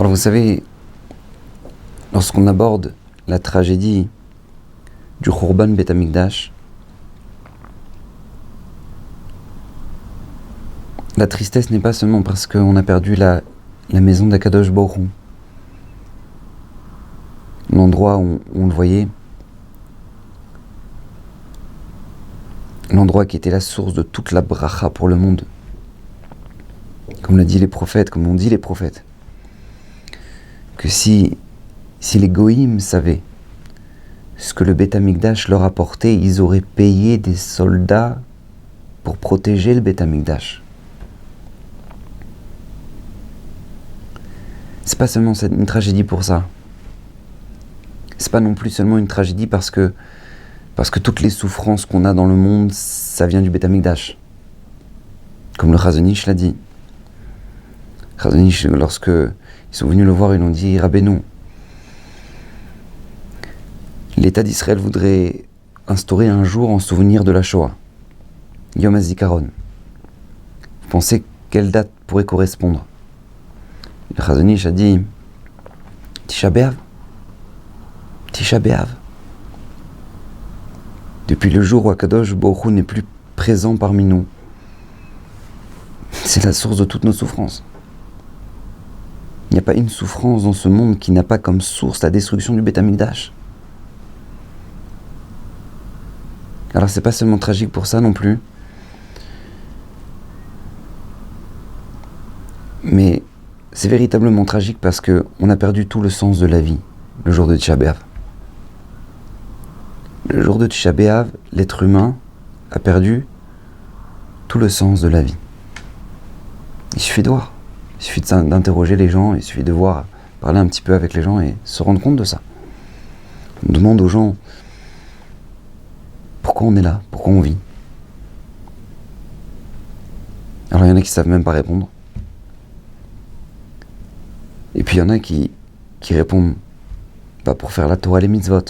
Alors vous savez, lorsqu'on aborde la tragédie du Khurban Beit HaMikdash, la tristesse n'est pas seulement parce qu'on a perdu la maison d'Akadosh Baruch Hu, l'endroit où on le voyait, l'endroit qui était la source de toute la bracha pour le monde. Comme l'ont dit les prophètes, que si les goïms savaient ce que le Beit HaMikdash leur apportait, ils auraient payé des soldats pour protéger le Beit HaMikdash. C'est pas seulement une tragédie pour ça. C'est pas non plus seulement une tragédie parce que toutes les souffrances qu'on a dans le monde, ça vient du Beit HaMikdash. Comme le Chazon Ish l'a dit. Chazon Ish, lorsque ils sont venus le voir, ils l'ont dit, Rabbeinu, l'État d'Israël voudrait instaurer un jour en souvenir de la Shoah, Yom HaZikaron. Vous pensez quelle date pourrait correspondre? Le Chazon Ish a dit Tisha B'Av. Depuis le jour où Akadosh Baruch Hu n'est plus présent parmi nous, c'est la source de toutes nos souffrances. Il n'y a pas une souffrance dans ce monde qui n'a pas comme source la destruction du Beit HaMikdash. Alors c'est pas seulement tragique pour ça non plus, mais c'est véritablement tragique parce qu'on a perdu tout le sens de la vie le jour de Tisha B'Av. Le jour de Tisha B'Av, l'être humain a perdu tout le sens de la vie. Il suffit de voir, il suffit d'interroger les gens, il suffit de voir, parler un petit peu avec les gens et se rendre compte de ça. On demande aux gens pourquoi on est là, pourquoi on vit. Alors il y en a qui savent même pas répondre. Et puis il y en a qui répondent pas pour faire la Torah et les mitzvot.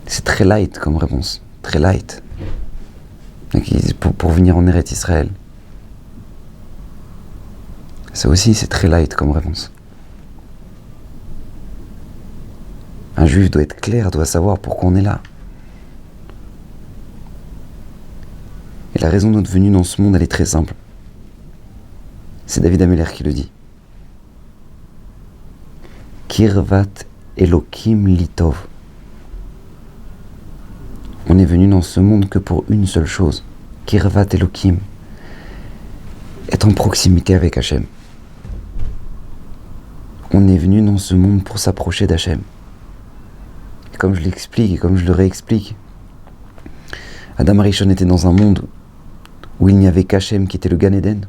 C'est très light comme réponse, très light. Pour venir en Eretz Israël. Ça aussi, c'est très light comme réponse. Un juif doit être clair, doit savoir pourquoi on est là. Et la raison de notre venue dans ce monde, elle est très simple. C'est David HaMelech qui le dit. Kirvat Elokim Litov. On est venu dans ce monde que pour une seule chose. Kirvat Elokim. Être en proximité avec Hachem. On est venu dans ce monde pour s'approcher d'Hachem. Et comme je l'explique et comme je le réexplique, Adam Arishon était dans un monde où il n'y avait qu'Hachem qui était le Gan Eden.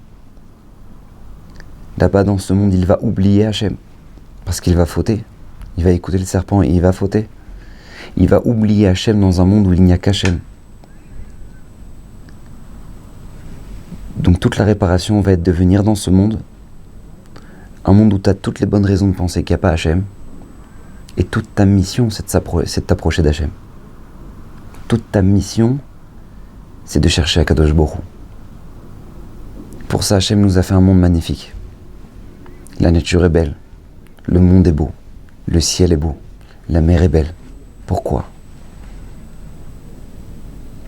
Là-bas dans ce monde, il va oublier Hachem. Parce qu'il va fauter. Il va écouter le serpent et il va fauter. Il va oublier Hachem dans un monde où il n'y a qu'Hachem. Donc toute la réparation va être de venir dans ce monde, un monde où tu as toutes les bonnes raisons de penser qu'il n'y a pas Hachem, et toute ta mission, c'est de t'approcher d'Hachem. Toute ta mission, c'est de chercher Akadosh Baruch Hu. Pour ça, Hachem nous a fait un monde magnifique. La nature est belle, le monde est beau, le ciel est beau, la mer est belle. Pourquoi?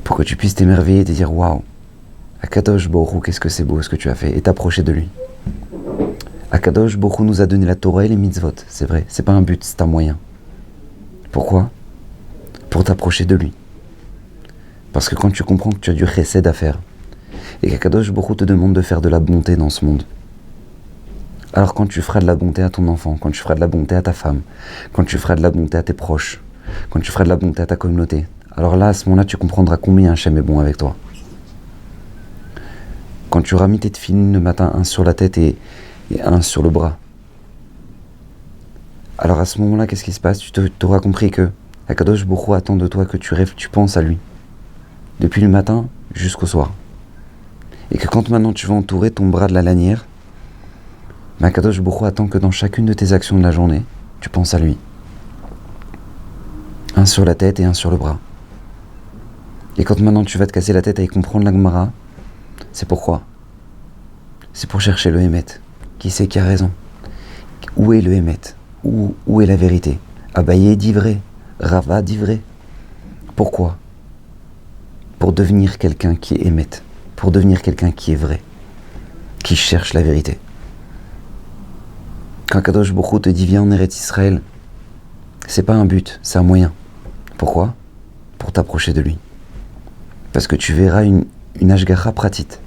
Pour que tu puisses t'émerveiller et te dire waouh, Akadosh Baruch Hu, qu'est-ce que c'est beau ce que tu as fait, et t'approcher de lui. Akadosh Baruch Hu nous a donné la Torah et les mitzvot, c'est vrai, c'est pas un but, c'est un moyen. Pourquoi? Pour t'approcher de lui. Parce que quand tu comprends que tu as du chesed à faire, et qu'Akadosh Baruch Hu te demande de faire de la bonté dans ce monde, alors quand tu feras de la bonté à ton enfant, quand tu feras de la bonté à ta femme, quand tu feras de la bonté à tes proches, quand tu feras de la bonté à ta communauté, alors là, à ce moment-là, tu comprendras combien Hachem est bon avec toi. Quand tu auras mis tes tefilines le matin, un sur la tête et un sur le bras, alors à ce moment-là, qu'est-ce qui se passe? Tu auras compris que Akadosh Baruch Hu attend de toi que tu rêves, tu penses à lui, depuis le matin jusqu'au soir. Et que quand maintenant tu vas entourer ton bras de la lanière, Akadosh Baruch Hu attend que dans chacune de tes actions de la journée, tu penses à lui. Un sur la tête et un sur le bras. Et quand maintenant tu vas te casser la tête à y comprendre la Gemara, c'est pourquoi? C'est pour chercher le Hémet. Qui c'est qui a raison? Où est le Hémet? Où est la vérité? Abaye dit vrai, Rava dit vrai. Pourquoi? Pour devenir quelqu'un qui est Hémet, pour devenir quelqu'un qui est vrai, qui cherche la vérité. Quand Kadosh Baruch Hu te dit viens en Eretz Israël, c'est pas un but, c'est un moyen. Pourquoi? Pour t'approcher de lui. Parce que tu verras une ashgacha pratique.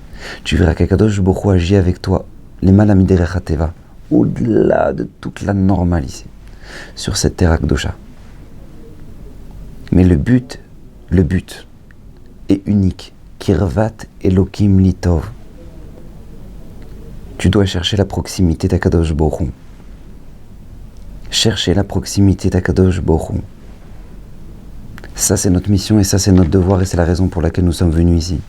Tu verras qu'Akadosh Baruch Hu agit avec toi, les malamiderecha teva, au-delà de toute la normale ici, sur cette terre akdosha. Mais le but est unique. Kirvat Elokim Litov. Tu dois chercher la proximité d'Akadosh Baruch Hu. Chercher la proximité d'Akadosh Baruch Hu. Ça c'est notre mission et ça c'est notre devoir et c'est la raison pour laquelle nous sommes venus ici.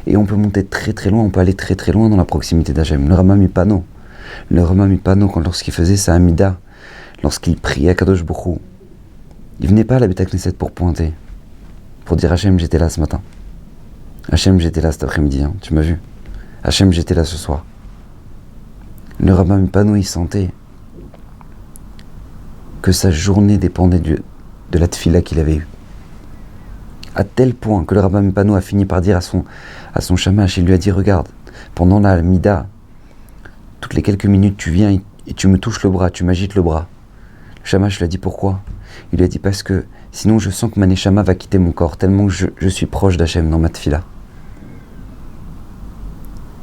Et on peut monter très très loin, on peut aller très très loin dans la proximité d'Hachem. Le Rama Mipano, lorsqu'il faisait sa Hamida, lorsqu'il priait Akadosh Baruch Hu, il venait pas à la Beit Knesset pour pointer, pour dire Hachem j'étais là ce matin. Hachem j'étais là cet après-midi, hein, tu m'as vu. Hachem j'étais là ce soir. Le Rama Mipano il sentait que sa journée dépendait de la tfila qu'il avait eue. À tel point que le Rama Mipano a fini par dire à son shamash, il lui a dit regarde, pendant la mida, toutes les quelques minutes tu viens et tu me touches le bras, tu m'agites le bras. Le shamash lui a dit pourquoi? Il lui a dit parce que sinon je sens que ma neshama va quitter mon corps, tellement que je suis proche d'Hachem dans ma tfila.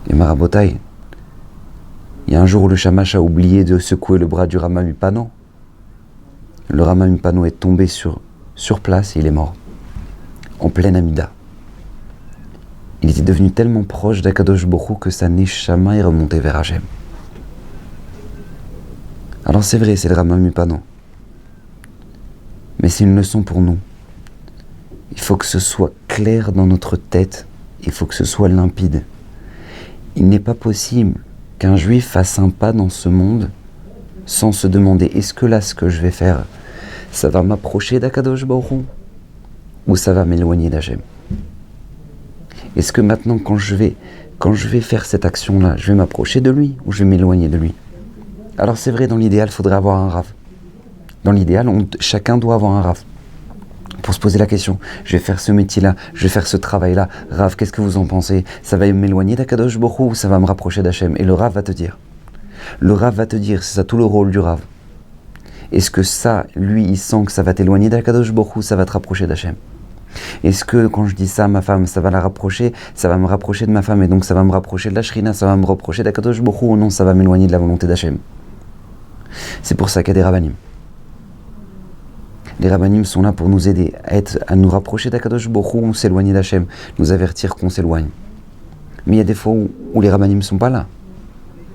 Et Marabotai, il y a un jour où le shamash a oublié de secouer le bras du Rama Mipano. Le Rama Mipano est tombé sur place et il est mort. En pleine Amida. Il était devenu tellement proche d'Akadosh Baruch Hu que sa neshama est remontée vers Hachem. Alors c'est vrai, c'est le Rama Mipano. Mais c'est une leçon pour nous. Il faut que ce soit clair dans notre tête. Il faut que ce soit limpide. Il n'est pas possible qu'un juif fasse un pas dans ce monde sans se demander est-ce que là ce que je vais faire, ça va m'approcher d'Akadosh Baruch Hu ou ça va m'éloigner d'Hachem? Est-ce que maintenant quand je vais faire cette action-là, je vais m'approcher de lui ou je vais m'éloigner de lui? Alors c'est vrai, dans l'idéal, il faudrait avoir un Rav. Dans l'idéal, chacun doit avoir un Rav. Pour se poser la question, je vais faire ce métier-là, je vais faire ce travail-là. Rav, qu'est-ce que vous en pensez? Ça va m'éloigner d'Akadosh Baruch Hu ou ça va me rapprocher d'Hachem? Et le Rav va te dire. Le Rav va te dire, c'est ça tout le rôle du Rav. Est-ce que ça, lui, il sent que ça va t'éloigner d'Akadosh Baruch Hu ou ça va te rapprocher d'Hachem? Est-ce que quand je dis ça à ma femme, ça va la rapprocher, ça va me rapprocher de ma femme et donc ça va me rapprocher de la Shrina, ça va me rapprocher d'Akadosh Baruch Hu ou non, ça va m'éloigner de la volonté d'Hachem? C'est pour ça qu'il y a des rabbanim. Les rabbanim sont là pour nous aider à nous rapprocher d'Akadosh Baruch Hu ou s'éloigner d'Hachem, nous avertir qu'on s'éloigne. Mais il y a des fois où les rabbanim ne sont pas là.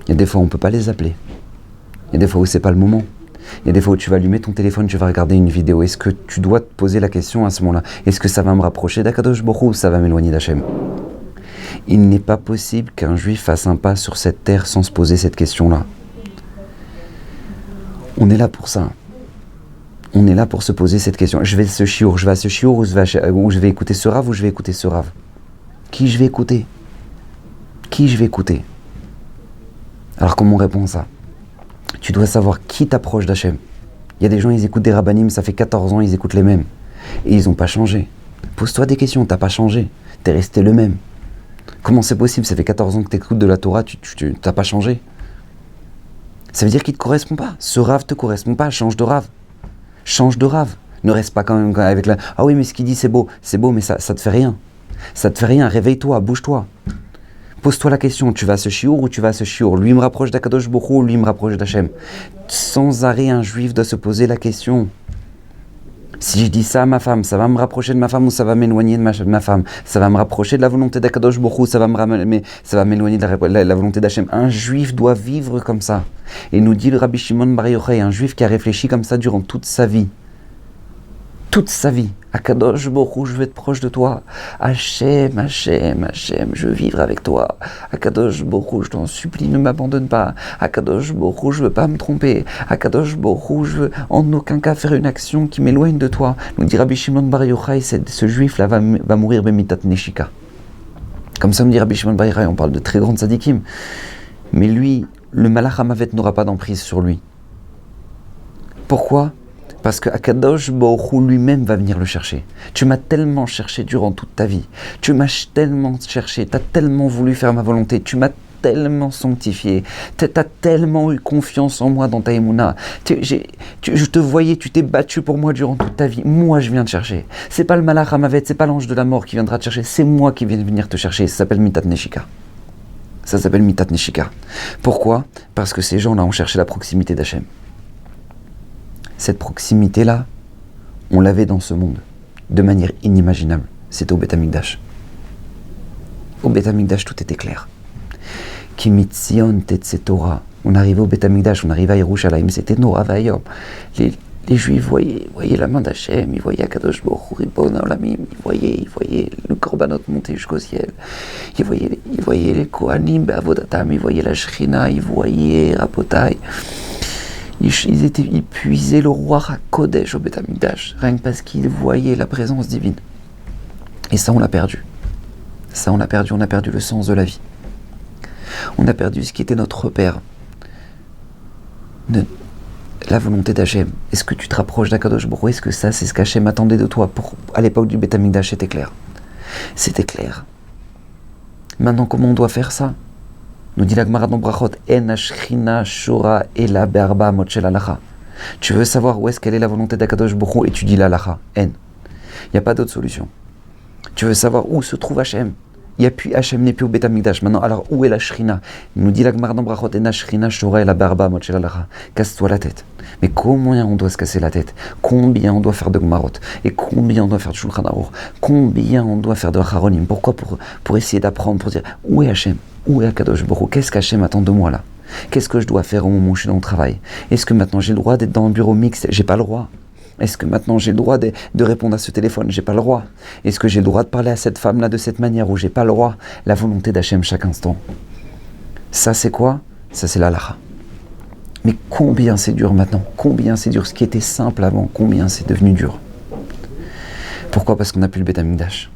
Il y a des fois où on ne peut pas les appeler. Il y a des fois où c'est pas le moment. Il y a des fois où tu vas allumer ton téléphone, tu vas regarder une vidéo. Est-ce que tu dois te poser la question à ce moment-là? Est-ce que ça va me rapprocher d'Akadosh Baruch Hu ou ça va m'éloigner d'Hachem? Il n'est pas possible qu'un juif fasse un pas sur cette terre sans se poser cette question-là. On est là pour ça. On est là pour se poser cette question. Je vais à ce shiur ou je vais écouter ce Rav ou je vais écouter ce Rav? Qui je vais écouter? Qui je vais écouter? Alors comment on répond à ça? Tu dois savoir qui t'approche d'Hachem. Il y a des gens, ils écoutent des rabbanim, ça fait 14 ans, ils écoutent les mêmes. Et ils n'ont pas changé. Pose-toi des questions, t'as pas changé. T'es resté le même. Comment c'est possible? Ça fait 14 ans que tu écoutes de la Torah, tu n'as pas changé. Ça veut dire qu'il ne te correspond pas. Ce Rav ne te correspond pas, change de Rav. Change de Rav. Ne reste pas quand même avec la... Ah oui, mais ce qu'il dit, c'est beau, mais ça te fait rien. Ça te fait rien, réveille-toi, bouge-toi. Pose-toi la question, tu vas à ce shiur ou tu vas à ce shiur? Lui me rapproche d'Akadosh Baruch Hu ou lui me rapproche d'Hachem? Sans arrêt, un juif doit se poser la question. Si je dis ça à ma femme, ça va me rapprocher de ma femme ou ça va m'éloigner de ma femme? Ça va me rapprocher de la volonté d'Akadosh Baruch Hu, ça va m'éloigner de la volonté d'Hachem? Un juif doit vivre comme ça. Et nous dit le Rabbi Shimon Bar Yochai, un juif qui a réfléchi comme ça durant toute sa vie. Toute sa vie. Akadosh Baruch Hu, je veux être proche de toi. Hachem, Hachem, Hachem, je veux vivre avec toi. Akadosh Baruch Hu, je t'en supplie, ne m'abandonne pas. Akadosh Baruch Hu, je veux pas me tromper. Akadosh Baruch Hu, je veux en aucun cas faire une action qui m'éloigne de toi. Nous dit Rabbi Shimon Bar Yochai, ce juif-là va mourir bemitat neshika. Comme ça me dit Rabbi Shimon Bar Yochai, on parle de très grands tzadikim. Mais lui, le Malach HaMavet n'aura pas d'emprise sur lui. Pourquoi ? Parce que Akadosh Baruch Hu lui-même va venir le chercher. Tu m'as tellement cherché durant toute ta vie. Tu m'as tellement cherché. Tu as tellement voulu faire ma volonté. Tu m'as tellement sanctifié. Tu as tellement eu confiance en moi dans ta émouna. Je te voyais, tu t'es battu pour moi durant toute ta vie. Moi, je viens te chercher. C'est pas le Malach HaMavet, c'est pas l'ange de la mort qui viendra te chercher. C'est moi qui viens venir te chercher. Ça s'appelle Mitat Neshika. Ça s'appelle Mitat Neshika. Pourquoi ? Parce que ces gens-là ont cherché la proximité d'Hachem. Cette proximité-là, on l'avait dans ce monde, de manière inimaginable. C'était au Beth Amikdash. Au Beth Amikdash, tout était clair. Kimitzion Tetse Torah. On arrivait au Beth Amikdash, on arrivait à Yerushalayim, c'était Nora Vayom. Les Juifs voyaient la main d'Hachem, ils voyaient Akadosh Baruch Hu Ribon Olamim, ils voyaient le korbanot monter jusqu'au ciel. Ils voyaient les Kohanim Be'avodatam, ils voyaient la Shrina, ils voyaient Rabotai. Ils puisaient le roi HaKodesh au Beth Amikdash, rien que parce qu'ils voyaient la présence divine. Et ça, on l'a perdu. On a perdu le sens de la vie. On a perdu ce qui était notre repère. La volonté d'Hachem. Est-ce que tu te rapproches d'Akadosh Baruch Hu ? Est-ce que ça, c'est ce qu'Hachem attendait de toi ? À l'époque du Beth Amikdash, c'était clair. C'était clair. Maintenant, comment on doit faire ça ? Nous dit la Gemara dans Brachot, En Ashchina Shora Ela Be'arba Amot Shel Halacha. Tu veux savoir où est-ce qu'elle est la volonté d'Akadosh Baruch Hu ? Étudie la Halacha. En. Il n'y a pas d'autre solution. Tu veux savoir où se trouve Hachem ? Hachem n'est plus au Beth Amikdash. Maintenant, alors où est la Shrina ? Il nous dit la Gemara dans Brachot, En Ashchina Shora Ela Be'arba Amot Shel Halacha. Casse-toi la tête. Mais combien on doit se casser la tête ? Combien on doit faire de Gemarot ? Et combien on doit faire de Shulchan Aruch ? Combien on doit faire de Acharonim ? Pourquoi ? Pour essayer d'apprendre, pour dire où est Hachem ? Où est Akadosh Baruch Hu ? Qu'est-ce qu'Hachem attend de moi là ? Qu'est-ce que je dois faire au moment où je suis dans le travail ? Est-ce que maintenant j'ai le droit d'être dans un bureau mixte ? J'ai pas le droit. Est-ce que maintenant j'ai le droit de répondre à ce téléphone ? J'ai pas le droit. Est-ce que j'ai le droit de parler à cette femme-là de cette manière où j'ai pas le droit ? La volonté d'Hachem chaque instant. Ça c'est quoi ? Ça c'est l'Halacha. Mais combien c'est dur maintenant ? Combien c'est dur ? Ce qui était simple avant, combien c'est devenu dur ? Pourquoi ? Parce qu'on n'a plus le Beth Amikdash.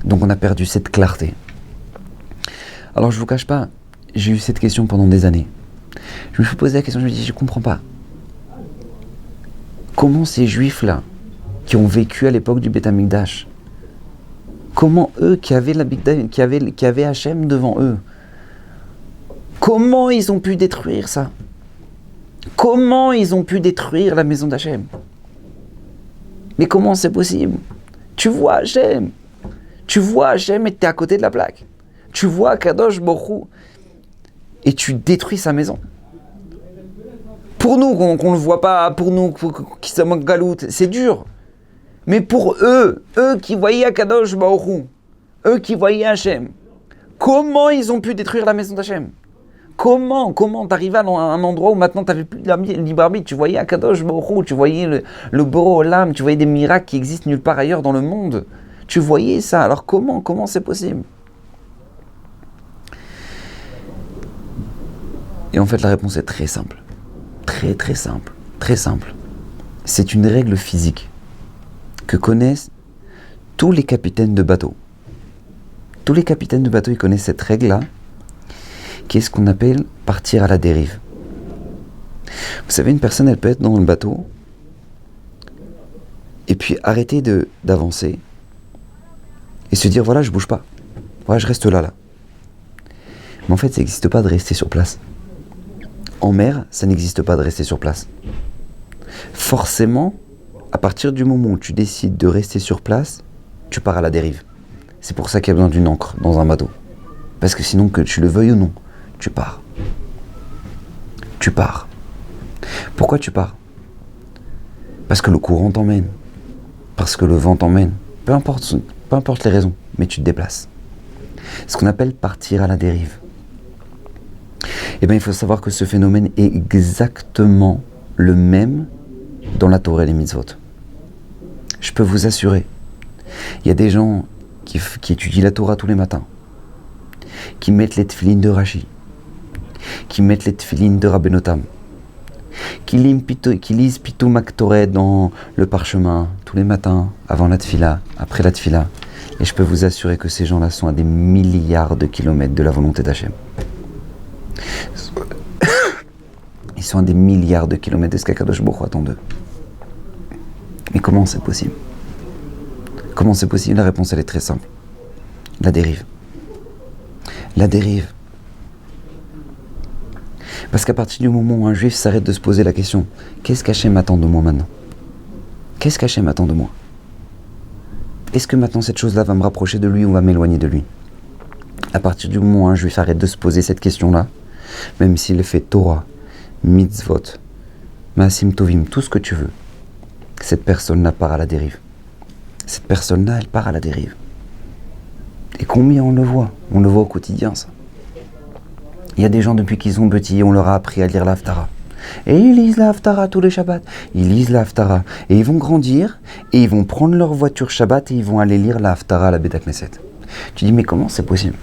Donc on a perdu cette clarté. Alors je ne vous cache pas, j'ai eu cette question pendant des années. Je me suis posé la question, je me dis, je ne comprends pas. Comment ces juifs-là, qui ont vécu à l'époque du Beth Amikdash, comment eux qui avaient Hachem devant eux, comment ils ont pu détruire ça ? Comment ils ont pu détruire la maison d'Hachem ? Mais comment c'est possible ? Tu vois Hachem et tu es à côté de la plaque. Tu vois Kadosh Baruch Hu et tu détruis sa maison. Pour nous, qu'on ne le voit pas, pour nous qui sommes en galoute, c'est dur. Mais pour eux qui voyaient Kadosh Baruch Hu, eux qui voyaient Hachem, comment ils ont pu détruire la maison d'Hachem ? Comment t'arrives à un endroit où maintenant tu n'avais plus de libre arbitre ? Tu voyais Akadosh Baruch Hu, tu voyais le Boro Olam, tu voyais des miracles qui existent nulle part ailleurs dans le monde. Tu voyais ça, alors comment c'est possible ? Et en fait, la réponse est très simple. Très simple. Très simple. C'est une règle physique que connaissent tous les capitaines de bateau. Tous les capitaines de bateau, ils connaissent cette règle-là, qui est ce qu'on appelle partir à la dérive. Vous savez, une personne, elle peut être dans le bateau et puis arrêter d'avancer et se dire, voilà, je bouge pas. Voilà, je reste là. Mais en fait, ça n'existe pas de rester sur place. En mer, ça n'existe pas de rester sur place. Forcément, à partir du moment où tu décides de rester sur place, tu pars à la dérive. C'est pour ça qu'il y a besoin d'une ancre dans un bateau. Parce que sinon, que tu le veuilles ou non, tu pars. Tu pars. Pourquoi tu pars ? Parce que le courant t'emmène. Parce que le vent t'emmène. Peu importe les raisons, mais tu te déplaces. Ce qu'on appelle partir à la dérive. Eh bien, il faut savoir que ce phénomène est exactement le même dans la Torah et les mitzvot. Je peux vous assurer, il y a des gens qui étudient la Torah tous les matins, qui mettent les tefilines de Rashi, qui mettent les tefilines de Rabbeinu Tam, qui lisent Pitoum Aktoreh dans le parchemin tous les matins, avant la tefila, après la tefila. Et je peux vous assurer que ces gens-là sont à des milliards de kilomètres de la volonté d'Hachem. Ils sont à des milliards de kilomètres de ce qu'Akadosh Baruch Hu attend d'eux. Mais comment c'est possible? Comment c'est possible? La réponse, elle est très simple. La dérive. La dérive. Parce qu'à partir du moment où un juif s'arrête de se poser la question, qu'est-ce qu'Hachem attend de moi maintenant? Qu'est-ce qu'Hachem attend de moi? Est-ce que maintenant cette chose-là va me rapprocher de lui ou va m'éloigner de lui? À partir du moment où un juif arrête de se poser cette question-là, même s'il fait Torah, mitzvot, maasim tovim, tout ce que tu veux, cette personne-là part à la dérive. Cette personne-là, elle part à la dérive. Et combien on le voit? On le voit au quotidien, ça. Il y a des gens, depuis qu'ils sont petits, on leur a appris à lire la Haftara. Et ils lisent la Haftara tous les Shabbats. Ils lisent la Haftara. Et ils vont grandir, et ils vont prendre leur voiture Shabbat, et ils vont aller lire la Haftara à la Beth Knesset. Tu dis, mais comment c'est possible?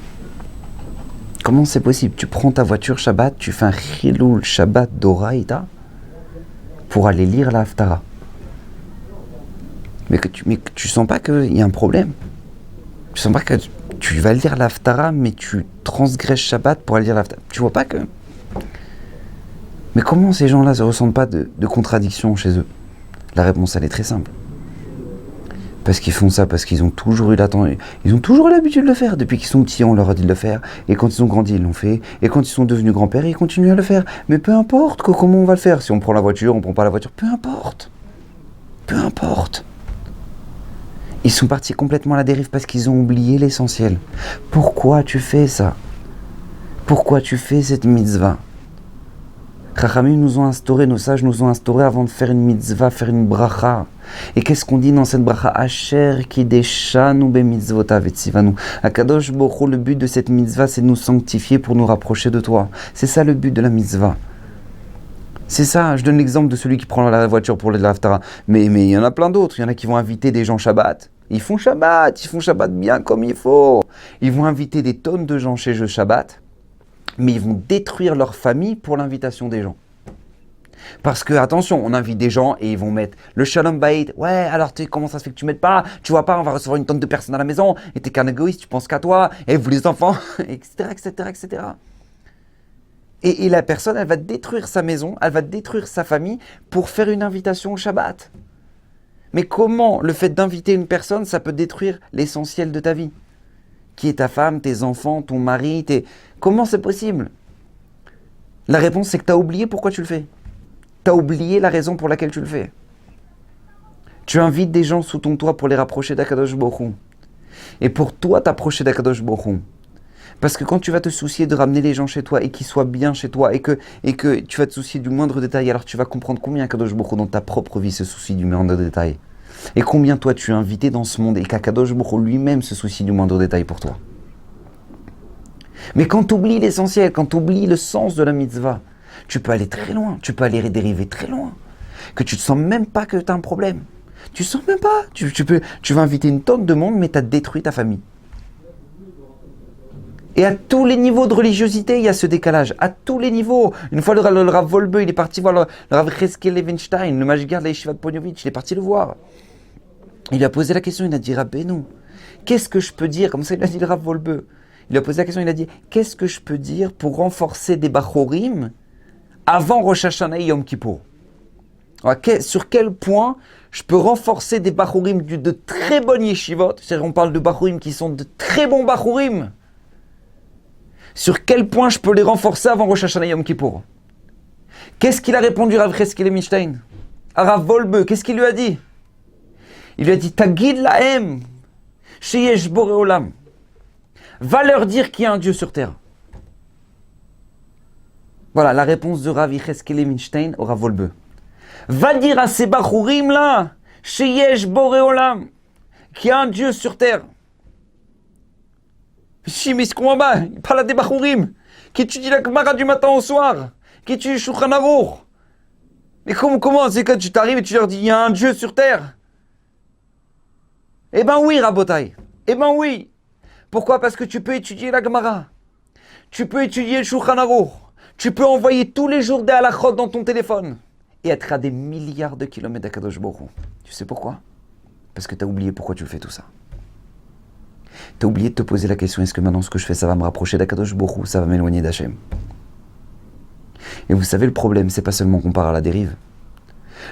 Comment c'est possible? Tu prends ta voiture Shabbat, tu fais un Chilul Shabbat d'Oraïta pour aller lire la Haftara. Mais tu sens pas qu'il y a un problème? Tu sens pas que tu vas lire la Haftara, mais tu transgresses Shabbat pour aller lire la Haftara? Tu vois pas que... Mais comment ces gens-là ne ressentent pas de contradiction chez eux? La réponse, elle est très simple. Parce qu'ils font ça, parce qu'ils ont toujours eu ils ont toujours eu l'habitude de le faire. Depuis qu'ils sont petits, on leur a dit de le faire. Et quand ils ont grandi, ils l'ont fait. Et quand ils sont devenus grands-pères, ils continuent à le faire. Mais peu importe comment on va le faire. Si on prend la voiture, on prend pas la voiture, peu importe. Peu importe. Ils sont partis complètement à la dérive parce qu'ils ont oublié l'essentiel. Pourquoi tu fais ça? Pourquoi tu fais cette mitzvah? Chachamim nous ont instauré, nos sages nous ont instauré avant de faire une mitzvah, faire une bracha. Et qu'est-ce qu'on dit dans cette bracha? Asher kideshanu bemitzvotav etzivanu. Akadosh Baruch Hu, le but de cette mitzvah, c'est de nous sanctifier pour nous rapprocher de toi. C'est ça le but de la mitzvah. C'est ça, je donne l'exemple de celui qui prend la voiture pour le Haftara. Mais il y en a plein d'autres. Il y en a qui vont inviter des gens Shabbat. Ils font Shabbat bien comme il faut. Ils vont inviter des tonnes de gens chez eux Shabbat. Mais ils vont détruire leur famille pour l'invitation des gens. Parce que, attention, on invite des gens et ils vont mettre le Shalom Bayit. Ouais, alors comment ça se fait que tu m'aides pas? Tu vois pas, on va recevoir une tonne de personnes à la maison. Et t'es qu'un égoïste, tu penses qu'à toi. Et vous les enfants, etc., etc., etc. Et la personne, elle va détruire sa maison, elle va détruire sa famille pour faire une invitation au Shabbat. Mais comment le fait d'inviter une personne, ça peut détruire l'essentiel de ta vie? Qui est ta femme, tes enfants, ton mari, Comment c'est possible? La réponse, c'est que tu as oublié pourquoi tu le fais. Tu as oublié la raison pour laquelle tu le fais. Tu invites des gens sous ton toit pour les rapprocher d'Akadosh Baruch Hu. Et pour toi, t'approcher d'Akadosh Baruch Hu. Parce que quand tu vas te soucier de ramener les gens chez toi et qu'ils soient bien chez toi et que tu vas te soucier du moindre détail, alors tu vas comprendre combien Akadosh Baruch Hu dans ta propre vie se soucie du moindre détail. Et combien toi tu es invité dans ce monde et qu'Akadosh Baruch Hu lui-même se soucie du moindre détail pour toi. Mais quand tu oublies l'essentiel, quand tu oublies le sens de la mitzvah, tu peux aller très loin, tu peux aller dériver très loin. Que tu ne sens même pas que tu as un problème. Tu ne sens même pas. Tu vas inviter une tonne de monde, mais tu as détruit ta famille. Et à tous les niveaux de religiosité, il y a ce décalage. À tous les niveaux. Une fois, le Rav Wolbe, il est parti voir le Rav Cheskel Levenstein, le magigar de la Yeshiva de Ponyovitch, il est parti le voir. Il lui a posé la question, il a dit, Rabbeinu, qu'est-ce que je peux dire? Comme ça, il a dit le Rav Wolbe. Il lui a posé la question, il a dit, qu'est-ce que je peux dire pour renforcer des Bachorim avant Rosh Hashanah et Yom Kippour? Sur quel point je peux renforcer des Bachorim de très bonnes yeshivot? C'est-à-dire, on parle de Bachorim qui sont de très bons Bachorim. Sur quel point je peux les renforcer avant Rosh Hashanah et Yom Kippour? Qu'est-ce qu'il a répondu Rav Cheskel Levenstein? À Rav Wolbe, qu'est-ce qu'il lui a dit? Il lui a dit, Tagid lahem, sheyesh boré olam. Va leur dire qu'il y a un Dieu sur terre. Voilà la réponse de Rav Cheskel Levenstein au Rav Wolbe. Va dire à ces Bachurim là, sheyesh boré olam, qu'il y a un Dieu sur terre. Si, mais ce qu'on va, il parle à des Bachurim qui étudient la Gemara du matin au soir, qui étudient Shulchan Aruch. Mais comment c'est quand tu t'arrives et tu leur dis il y a un Dieu sur terre? Eh ben oui, Rabotai. Eh ben oui. Pourquoi? Parce que tu peux étudier la Gemara. Tu peux étudier le Shulchan Aruch. Tu peux envoyer tous les jours des halachot dans ton téléphone et être à des milliards de kilomètres d'Akadosh Baruch Hu. Tu sais pourquoi? Parce que tu as oublié pourquoi tu fais tout ça. Tu as oublié de te poser la question, est-ce que maintenant ce que je fais, ça va me rapprocher d'Akadosh Baruch Hu, ça va m'éloigner d'Hachem? Et vous savez, le problème, c'est pas seulement qu'on part à la dérive.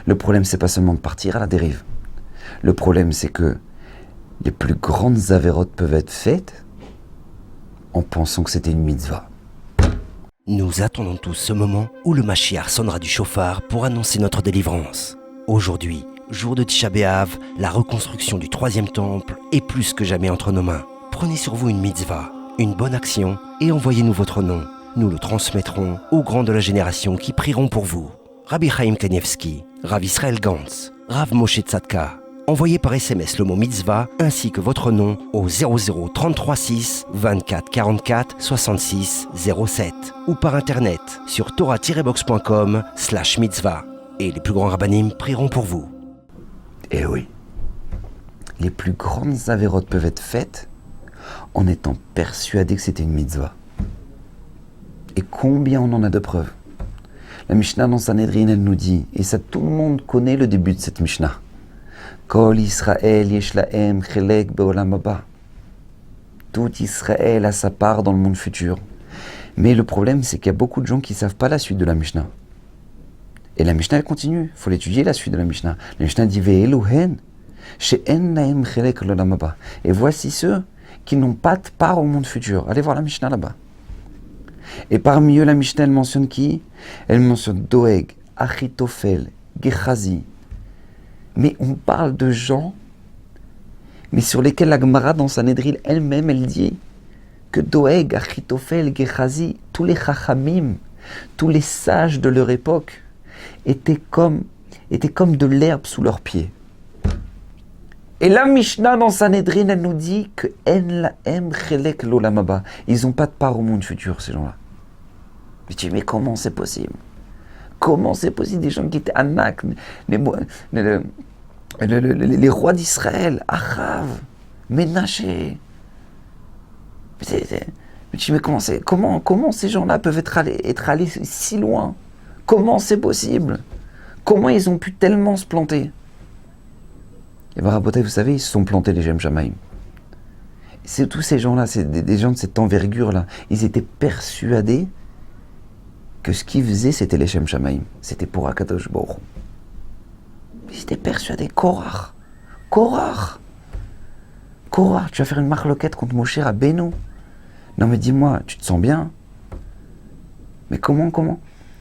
Le problème, c'est pas seulement de partir à la dérive. Le problème, c'est que les plus grandes avérotes peuvent être faites en pensant que c'était une mitzvah. Nous attendons tous ce moment où le Mashiach sonnera du chauffard pour annoncer notre délivrance. Aujourd'hui, jour de Tisha B'Av, la reconstruction du troisième temple est plus que jamais entre nos mains. Prenez sur vous une mitzvah, une bonne action et envoyez-nous votre nom. Nous le transmettrons aux grands de la génération qui prieront pour vous. Rabbi Chaim Kanievski, Rav Israël Gantz, Rav Moshe Tzadka. Envoyez par SMS le mot mitzvah ainsi que votre nom au 00 33 6 24 44 66 07 ou par internet sur torah-box.com/mitzvah. Et les plus grands rabbanim prieront pour vous. Eh oui, les plus grandes avérotes peuvent être faites en étant persuadés que c'était une mitzvah. Et combien on en a de preuves? La Mishnah dans Sanhedrin, elle nous dit, et ça tout le monde connaît le début de cette Mishnah, Kol Israël yesh lahem chelek be'olam haba. Tout Israël a sa part dans le monde futur. Mais le problème, c'est qu'il y a beaucoup de gens qui ne savent pas la suite de la Mishnah. Et la Mishnah, elle continue. Il faut l'étudier, la suite de la Mishnah. La Mishnah dit Ve'eluhen she'en lahem chelek be'olam haba. Et voici ceux qui n'ont pas de part au monde futur. Allez voir la Mishnah là-bas. Et parmi eux, la Mishnah, elle mentionne qui? Elle mentionne Doeg, Achitophel, Gehazi. Mais on parle de gens, mais sur lesquels la Gemara dans Sanhedrin elle-même, elle dit que Doeg, Achitophel, Gehazi, tous les Chachamim, tous les sages de leur époque, étaient comme de l'herbe sous leurs pieds. Et la Mishnah dans Sanhedrin, elle nous dit que En lahem chelek l'olam haba. Ils n'ont pas de part au monde futur, ces gens-là. Je dis, mais comment c'est possible? Comment c'est possible? Des gens qui étaient Anak, les rois d'Israël, Achav, Ménaché. Je dis, mais comment ces gens-là peuvent être allés si loin? Comment c'est possible? Comment ils ont pu tellement se planter? Et Barabotai, vous savez, ils se sont plantés les Shem Shamaim. C'est tous ces gens-là, c'est des gens de cette envergure-là. Ils étaient persuadés que ce qu'ils faisaient, c'était les Shem Shamaim. C'était pour Akadosh Baruch Hu. Ils étaient persuadés. Korach, tu vas faire une marloquette contre Moshe Rabbeinu. Non mais dis-moi, tu te sens bien? Mais comment?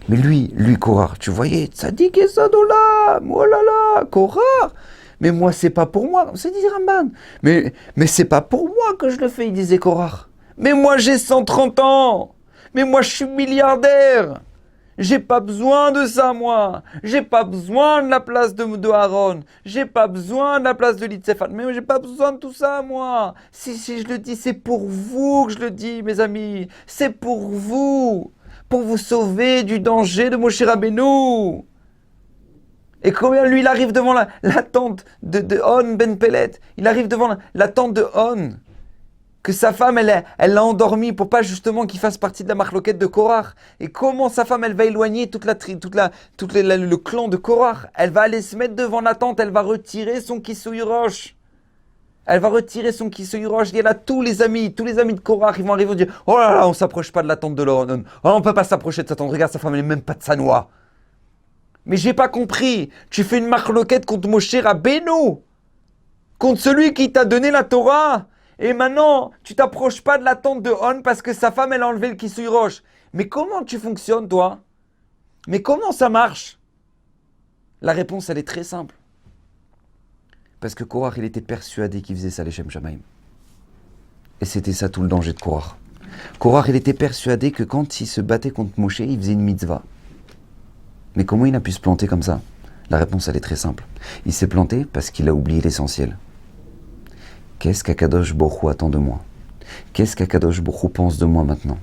Mais lui, Korach, tu voyais, Tzadik et Sadolam, oh là là, Korach. Mais moi, c'est pas pour moi, c'est dit Ramban. Mais c'est pas pour moi que je le fais, il disait Korach. Mais moi, j'ai 130 ans. Mais moi, je suis milliardaire. J'ai pas besoin de ça, moi. J'ai pas besoin de la place de Aaron. J'ai pas besoin de la place de Litzefan. Mais j'ai pas besoin de tout ça, moi. Si je le dis, c'est pour vous que je le dis, mes amis. C'est pour vous. Pour vous sauver du danger de Moshe Rabbeinu. Et combien lui, il arrive devant la tente de On Ben Pelet. Il arrive devant la tente de On. Que sa femme, elle l'a endormi pour pas justement qu'il fasse partie de la marloquette de Korach. Et comment sa femme, elle va éloigner le clan de Korach. Elle va aller se mettre devant la tente, elle va retirer son Kisui Roche. Il y a là tous les amis de Korach, ils vont arriver et dire, oh là là, on s'approche pas de la tente de l'Oron. Oh, on peut pas s'approcher de sa tente. Regarde, sa femme, elle est même pas de Sanois. Mais j'ai pas compris. Tu fais une marloquette contre Moshe Rabbeinu. Contre celui qui t'a donné la Torah. Et maintenant, tu t'approches pas de la tente de On parce que sa femme, elle a enlevé le Kisui Roche. Mais comment tu fonctionnes, toi? Mais comment ça marche? La réponse, elle est très simple. Parce que Korach, il était persuadé qu'il faisait ça, les Shem Shamaim. Et c'était ça tout le danger de Korach. Korach, il était persuadé que quand il se battait contre Moshe, il faisait une mitzvah. Mais comment il a pu se planter comme ça? La réponse, elle est très simple. Il s'est planté parce qu'il a oublié l'essentiel. Qu'est-ce qu'Akadosh Baruch Hu attend de moi? Qu'est-ce qu'Akadosh Baruch Hu pense de moi maintenant?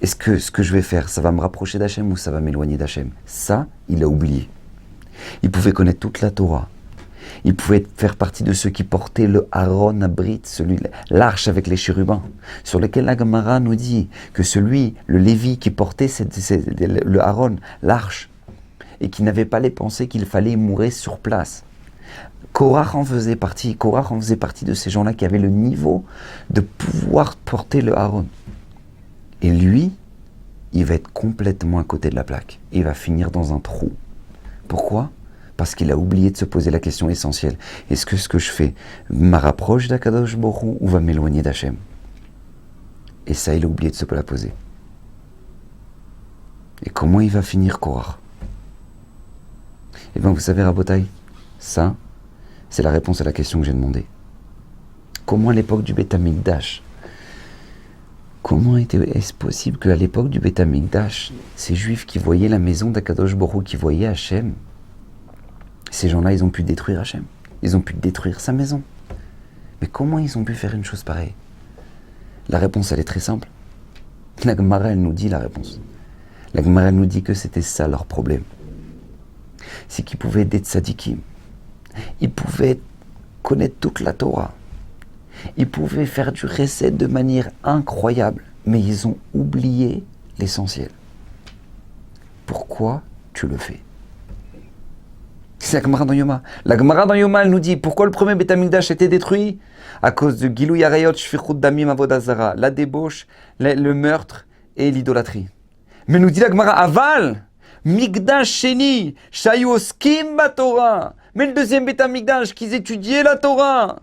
Est-ce que ce que je vais faire, ça va me rapprocher d'Hachem ou ça va m'éloigner d'Hachem? Ça, il a oublié. Il pouvait connaître toute la Torah. Il pouvait faire partie de ceux qui portaient le Aaron Abrit, l'arche avec les chérubins, sur lequel la Gemara nous dit que le Lévi qui portait le Aaron, l'arche, et qui n'avait pas les pensées qu'il fallait mourir sur place. Korach en faisait partie. Korach en faisait partie de ces gens-là qui avaient le niveau de pouvoir porter le Aaron. Et lui, il va être complètement à côté de la plaque. Il va finir dans un trou. Pourquoi ? Parce qu'il a oublié de se poser la question essentielle. Est-ce que ce que je fais me rapproche d'Akadosh Baruch Hu ou va m'éloigner d'Hachem ? Et ça, il a oublié de se la poser. Et comment il va finir Korach ? Eh bien, vous savez, Rabotai, ça, c'est la réponse à la question que j'ai demandée. Comment à l'époque du Beth Amikdash, comment est-ce possible qu'à l'époque du Beth Amikdash, ces Juifs qui voyaient la maison d'Akadosh Baruch Hu, qui voyaient Hachem, ces gens-là, ils ont pu détruire Hachem. Ils ont pu détruire sa maison. Mais comment ils ont pu faire une chose pareille ? La réponse, elle est très simple. La Gemara, elle nous dit la réponse. La Gemara, elle nous dit que c'était ça leur problème. C'est qu'ils pouvaient être des tzadikim. Ils pouvaient connaître toute la Torah. Ils pouvaient faire du chesed de manière incroyable. Mais ils ont oublié l'essentiel. Pourquoi tu le fais ? C'est la Gemara dans Yoma. La Gemara dans Yoma, elle nous dit pourquoi le premier Beth Amikdash était détruit ? À cause de Gilou Yarayot, Shfichut Damim Avodah Zara, la débauche, le meurtre et l'idolâtrie. Mais nous dit la Gemara, Aval, Mikdash Sheni, Shayu Oskim Batorah. Mais le deuxième Beth Amikdash, qu'ils étudiaient la Torah.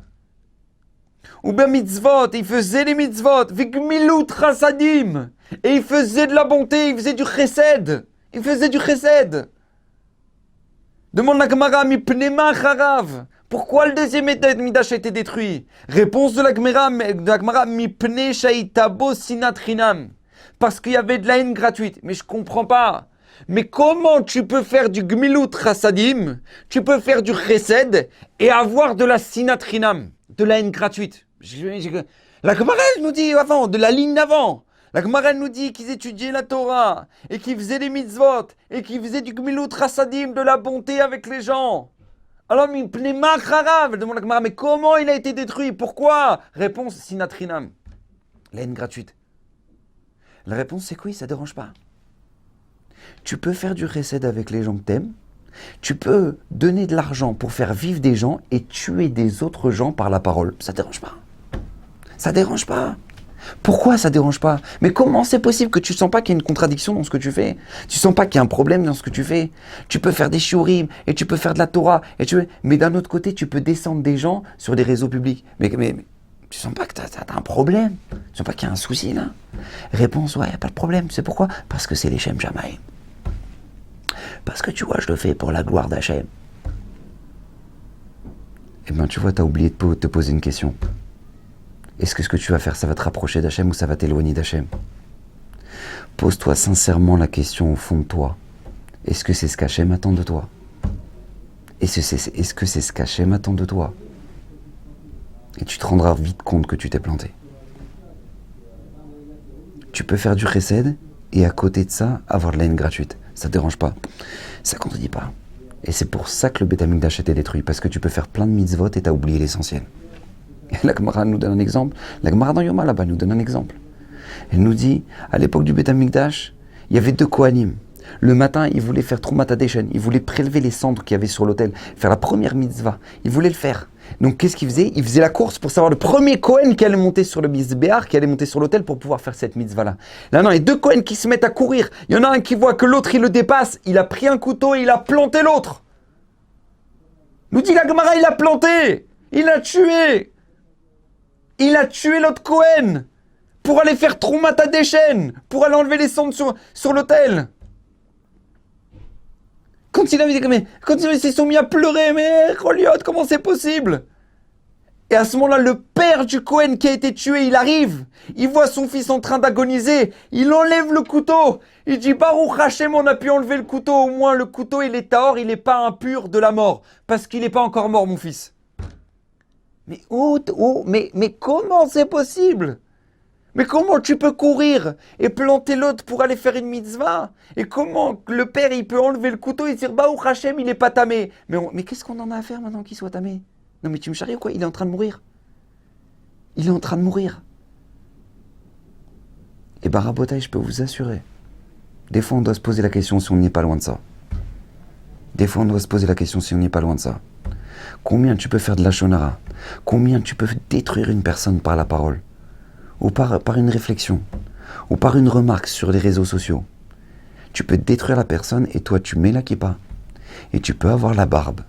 Ou bien mitzvot, ils faisaient les mitzvot, Vigmilut Chasadim. Et ils faisaient de la bonté, ils faisaient du chesed. Ils faisaient du chesed. Demande la Gemara, Mipnema Charav. Pourquoi le deuxième Beth Amikdash a été détruit ? Réponse de la Gemara, Mipne Shaitabo Sinat Chinam. Parce qu'il y avait de la haine gratuite. Mais je comprends pas. Mais comment tu peux faire du Gmilut Chasadim, tu peux faire du Chesed et avoir de la Sinat Chinam, de la haine gratuite ? La Gemara, elle nous dit avant, de la ligne d'avant. La Gemara, elle nous dit qu'ils étudiaient la Torah et qu'ils faisaient des mitzvot et qu'ils faisaient du Gmilut Chasadim, de la bonté avec les gens. Alors, elle demande la Gemara, mais comment il a été détruit ? Pourquoi ? Réponse, Sinat Chinam, la haine gratuite. La réponse, c'est que oui, ça ne dérange pas. Tu peux faire du chesed avec les gens que t'aimes. Tu peux donner de l'argent pour faire vivre des gens et tuer des autres gens par la parole. Ça ne dérange pas. Ça ne dérange pas. Pourquoi ça ne dérange pas ? Mais comment c'est possible que tu ne sens pas qu'il y a une contradiction dans ce que tu fais ? Tu ne sens pas qu'il y a un problème dans ce que tu fais ? Tu peux faire des shiurim et tu peux faire de la Torah. Mais d'un autre côté, tu peux descendre des gens sur des réseaux publics. Mais tu ne sens pas que tu as un problème ? Tu ne sens pas qu'il y a un souci là ? Réponse, ouais, il n'y a pas de problème. Tu sais pourquoi ? Parce que c'est les Shem Shamaïm. Parce que tu vois, je le fais pour la gloire d'Hachem. Eh bien, tu vois, tu as oublié de te poser une question. Est-ce que ce que tu vas faire, ça va te rapprocher d'Hachem ou ça va t'éloigner d'Hachem ? Pose-toi sincèrement la question au fond de toi. Est-ce que c'est ce qu'Hachem attend de toi ? Est-ce que c'est ce qu'Hachem attend de toi ? Et tu te rendras vite compte que tu t'es planté. Tu peux faire du chesed et à côté de ça, avoir de la haine gratuite. Ça te dérange pas. Ça ne contredit pas. Et c'est pour ça que le Beth Amikdash a été détruit. Parce que tu peux faire plein de mitzvot et tu as oublié l'essentiel. Et la Gemara nous donne un exemple. La Gemara dans Yoma là-bas nous donne un exemple. Elle nous dit, à l'époque du Beth Amikdash, il y avait 2 Kohanim. Le matin, ils voulaient faire Trumat Hadeshen. Ils voulaient prélever les cendres qu'il y avait sur l'autel. Faire la première mitzvah. Ils voulaient le faire. Donc qu'est-ce qu'ils faisaient ? Ils faisaient la course pour savoir le premier Kohen qui allait monter sur le Mizbeach, qui allait monter sur l'autel pour pouvoir faire cette mitzvah-là. Là, non, il y a 2 Kohen qui se mettent à courir. Il y en a un qui voit que l'autre, il le dépasse. Il a pris un couteau et il a planté l'autre. Nous dit la Gemara, il a planté. Il a tué. Il a tué l'autre Kohen pour aller faire Trumat Hadeshen, pour aller enlever les cendres sur l'autel. Quand ils se sont mis à pleurer, mais Roliot, comment c'est possible ? Et à ce moment-là, le père du Kohen qui a été tué, il arrive, il voit son fils en train d'agoniser, il enlève le couteau, il dit Baruch Hashem, on a pu enlever le couteau, au moins le couteau il est tahor, il n'est pas impur de la mort, parce qu'il n'est pas encore mort mon fils. Mais comment c'est possible ? Mais comment tu peux courir et planter l'autre pour aller faire une mitzvah ? Et comment le père il peut enlever le couteau et dire Baruch Hashem il n'est pas tamé ? Mais qu'est-ce qu'on en a à faire maintenant qu'il soit tamé ? Non mais tu me charries ou quoi ? Il est en train de mourir. Il est en train de mourir. Et Rabotai, je peux vous assurer. Des fois on doit se poser la question si on n'est pas loin de ça. Des fois on doit se poser la question si on n'est pas loin de ça. Combien tu peux faire de la shonara ? Combien tu peux détruire une personne par la parole ? Ou par une réflexion, ou par une remarque sur les réseaux sociaux, tu peux détruire la personne et toi tu mets la kippa, et tu peux avoir la barbe,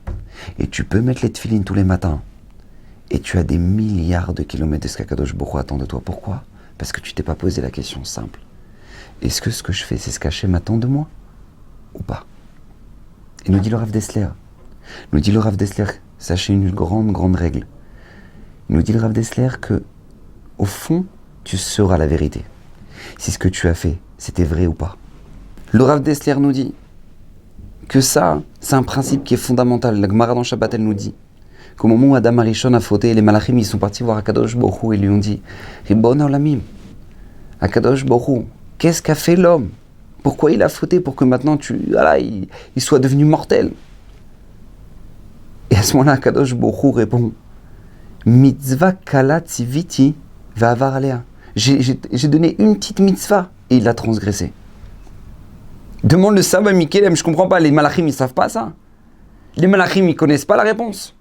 et tu peux mettre les tefilines tous les matins, et tu as des milliards de kilomètres de ce qu'Akadosh Baruch Hu attend de toi. Pourquoi? Parce que tu t'es pas posé la question simple. Est-ce que ce que je fais, c'est ce qu'Hachem attend de moi ou pas? Et nous dit le Rav Dessler, sachez une grande règle. Il nous dit le Rav Dessler que, au fond, tu sauras la vérité. Si ce que tu as fait, c'était vrai ou pas. Le Rav Dessler nous dit que ça, c'est un principe qui est fondamental. La Gemara dans Shabbat, elle nous dit qu'au moment où Adam Arishon a fauté, les Malachim, ils sont partis voir Akadosh Baruch Hu et lui ont dit « Ribbon Olamim, Akadosh Baruch Hu, qu'est-ce qu'a fait l'homme? Pourquoi il a fauté pour que maintenant il soit devenu mortel ?» Et à ce moment-là, Akadosh Baruch Hu répond « Mitzvah kala tziviti va avar alea. » J'ai donné une petite mitzvah et il l'a transgressée. Demande le Saba Mikelem, je comprends pas, les Malachim ils savent pas ça. Les Malachim ils connaissent pas la réponse.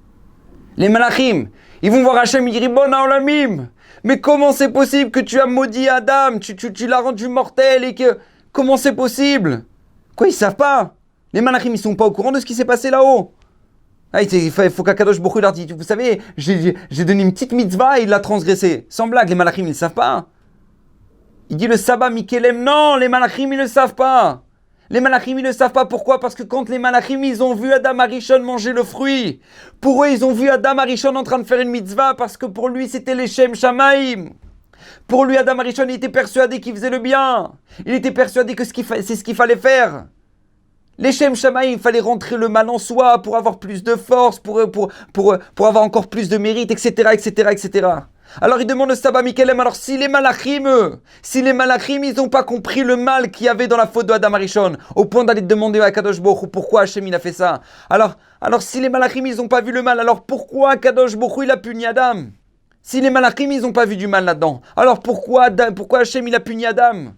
Les Malachim, ils vont voir Hachem, ils disent Bon Olamim, mais comment c'est possible que tu as maudit Adam, tu l'as rendu mortel et que. Comment c'est possible? Quoi, ils savent pas? Les Malachim ils sont pas au courant de ce qui s'est passé là-haut. Ah, il faut qu'Akadosh Baruch Hu leur dise Vous savez, j'ai donné une petite mitzvah et il l'a transgressé. Sans blague, les Malachim ils ne savent pas. Il dit le Saba Mikelem, non, les Malachim ils ne savent pas. Les Malachim, ils ne savent pas pourquoi, parce que quand les Malachim, ils ont vu Adam Arishon manger le fruit, pour eux, ils ont vu Adam Arishon en train de faire une mitzvah, parce que pour lui, c'était les Shem Shamaim. Pour lui, Adam Arishon, il était persuadé qu'il faisait le bien. Il était persuadé que c'est ce qu'il fallait faire. Les Shem Shamaim, il fallait rentrer le mal en soi pour avoir plus de force, pour avoir encore plus de mérite, etc., etc., etc. Alors il demande le Saba Mikelem, alors si les Malachim, ils n'ont pas compris le mal qu'il y avait dans la faute de Adam Arishon, au point d'aller demander à Kadosh Baruch Hu pourquoi Hachem il a fait ça. Alors si les Malachim ils n'ont pas vu le mal, alors pourquoi Kadosh Baruch Hu il a puni Adam? Si les Malachim ils n'ont pas vu du mal là-dedans, alors pourquoi Hachem il a puni Adam?